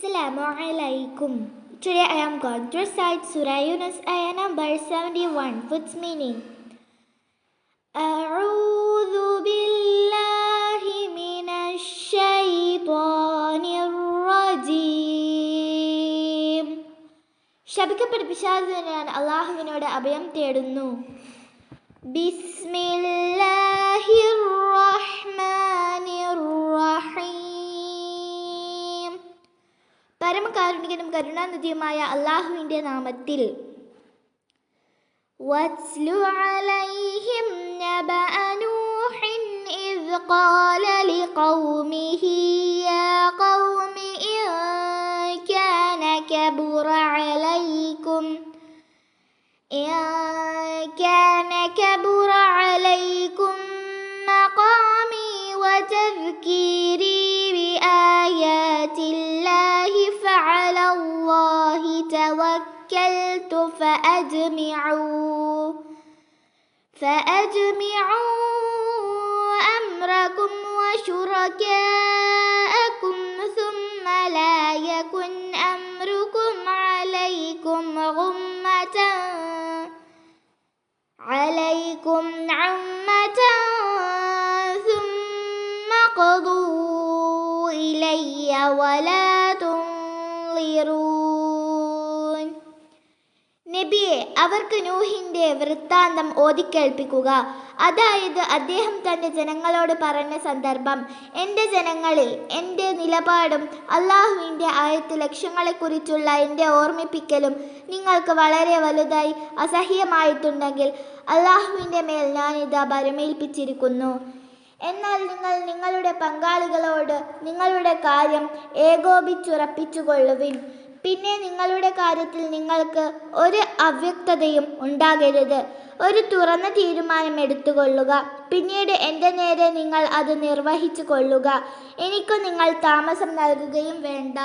Assalamu alaikum. Today I am going to recite Surah Yunus ayah number 71 with its meaning. أعوذ بالله من الشيطان الرجيم. ശപിക്കപ്പെട്ട പിശാചിൽ ഞാൻ അല്ലാഹുവിനോട് അഭയം തേടുന്നു. ബിസ്മില്ലാഹിർ റഹ്മാനിർ റഹീം. പരമകാരുണികനും കരുണാനിധിയുമായ അല്ലാഹുവിൻ്റെ നാമത്തിൽ. വത്ലു അലൈഹിം നബഅ നൂഹിൻ ഇദ് ഖാല ലിഖൗമിഹി യാ ഖൗമി ഇൻ കാന കബുറ അലൈക്കും മഖാമി വതദ്കീരി ബിആയാതില്ലാഹി ഫഅലല്ലാഹി തവക്കൽതു فأجمعوا أمركم وشركاءكم ثم لا يكن أمركم عليكم عمة ثم قضوا إلي ولا تنظرون. നബിയെ, അവർക്ക് നൂഹിൻ്റെ വൃത്താന്തം ഓതിക്കേൾപ്പിക്കുക. അതായത് അദ്ദേഹം തൻ്റെ ജനങ്ങളോട് പറഞ്ഞ സന്ദർഭം. എൻ്റെ ജനങ്ങളിൽ എൻ്റെ നിലപാടും അല്ലാഹുവിൻ്റെ ആയത്ത് ലക്ഷ്യങ്ങളെക്കുറിച്ചുള്ള എൻ്റെ ഓർമ്മിപ്പിക്കലും നിങ്ങൾക്ക് വളരെ വലുതായി അസഹ്യമായിട്ടുണ്ടെങ്കിൽ അല്ലാഹുവിൻ്റെ മേൽ ഞാനിതാ ഭരമേൽപ്പിച്ചിരിക്കുന്നു. എന്നാൽ നിങ്ങൾ നിങ്ങളുടെ പങ്കാളികളോട് നിങ്ങളുടെ കാര്യം ഏകോപിച്ചുറപ്പിച്ചുകൊള്ളുവിൻ. പിന്നെ നിങ്ങളുടെ കാര്യത്തിൽ നിങ്ങൾക്ക് ഒരു അവ്യക്തതയും ഉണ്ടാകരുത്. ഒരു തുറന്ന തീരുമാനം എടുത്തുകൊള്ളുക. പിന്നീട് എൻ്റെ നേരെ നിങ്ങൾ അത് നിർവഹിച്ചു കൊള്ളുക. എനിക്കു നിങ്ങൾ താമസം നൽകുകയും വേണ്ട.